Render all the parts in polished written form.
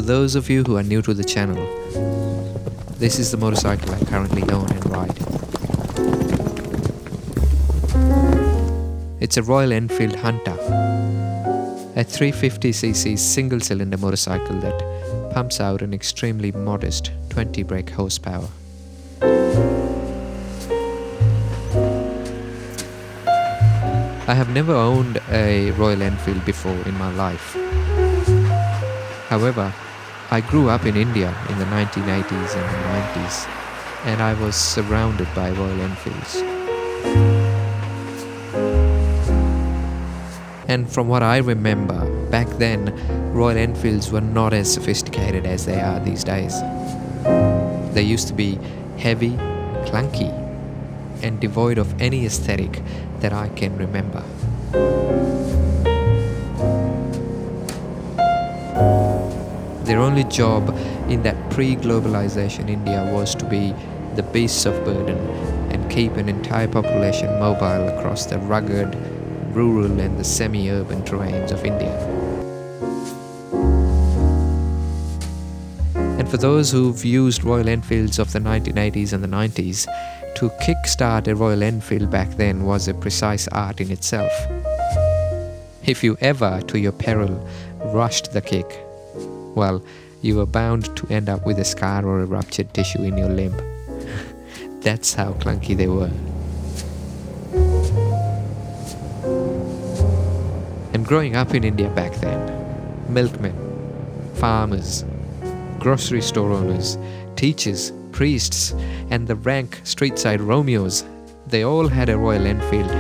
those of you who are new to the channel, this is the motorcycle I currently own and ride. It's a Royal Enfield Hunter, a 350cc single-cylinder motorcycle that pumps out an extremely modest 20 brake horsepower. I have never owned a Royal Enfield before in my life. However, I grew up in India in the 1980s and the 90s, and I was surrounded by Royal Enfields. And from what I remember, back then, Royal Enfields were not as sophisticated as they are these days. They used to be heavy, clunky, and devoid of any aesthetic that I can remember. Their only job in that pre-globalization India was to be the beasts of burden and keep an entire population mobile across the rugged, rural and the semi-urban terrains of India. And for those who've used Royal Enfields of the 1980s and the 90s, to kickstart a Royal Enfield back then was a precise art in itself. If you ever, to your peril, rushed the kick, well, you were bound to end up with a scar or a ruptured tissue in your limb. That's how clunky they were. And growing up in India back then, milkmen, farmers, grocery store owners, teachers, priests, and the rank street-side Romeos, they all had a Royal Enfield.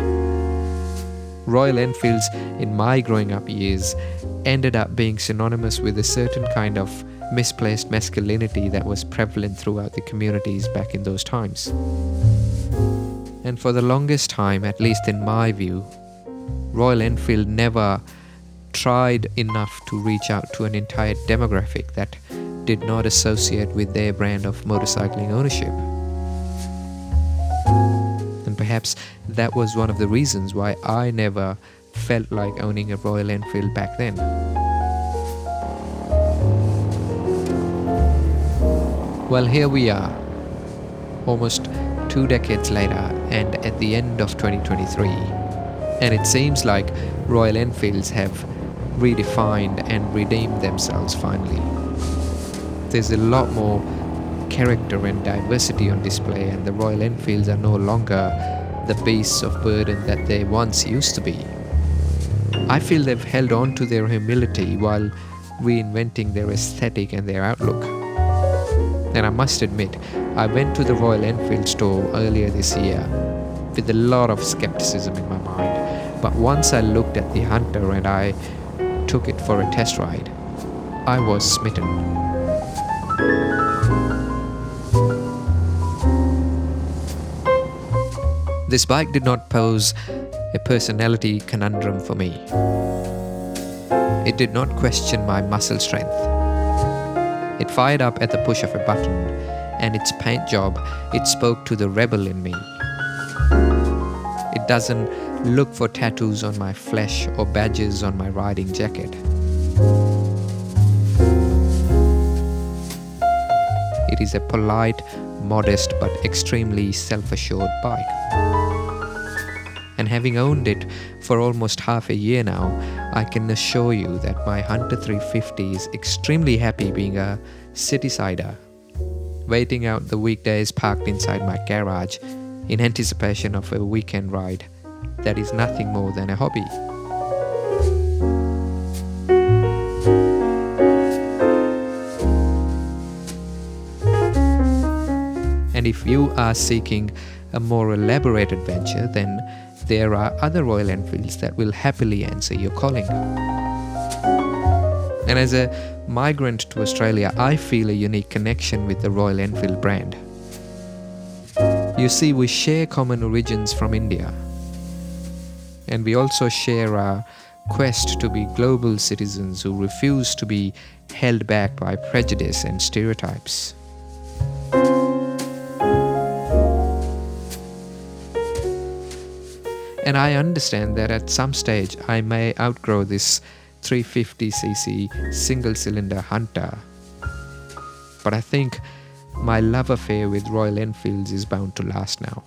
Royal Enfields, in my growing up years, ended up being synonymous with a certain kind of misplaced masculinity that was prevalent throughout the communities back in those times. And for the longest time, at least in my view, Royal Enfield never tried enough to reach out to an entire demographic that did not associate with their brand of motorcycling ownership. And perhaps that was one of the reasons why I never felt like owning a Royal Enfield back then. Well, here we are, almost 2 decades later and at the end of 2023, and it seems like Royal Enfields have redefined and redeemed themselves finally. There's a lot more character and diversity on display, and the Royal Enfields are no longer the beasts of burden that they once used to be. I feel they've held on to their humility while reinventing their aesthetic and their outlook. And I must admit, I went to the Royal Enfield store earlier this year with a lot of skepticism in my mind, but once I looked at the Hunter and I took it for a test ride, I was smitten. This bike did not pose a personality conundrum for me. It did not question my muscle strength. It fired up at the push of a button, and its paint job, it spoke to the rebel in me. It doesn't look for tattoos on my flesh or badges on my riding jacket. It is a polite, modest but extremely self-assured bike. And having owned it for almost half a year now, I can assure you that my Hunter 350 is extremely happy being a city-sider, waiting out the weekdays parked inside my garage in anticipation of a weekend ride that is nothing more than a hobby. And if you are seeking a more elaborate adventure, then there are other Royal Enfields that will happily answer your calling. And as a migrant to Australia, I feel a unique connection with the Royal Enfield brand. You see, we share common origins from India, and we also share our quest to be global citizens who refuse to be held back by prejudice and stereotypes. And I understand that at some stage I may outgrow this 350cc single-cylinder Hunter but I think my love affair with Royal Enfields is bound to last now.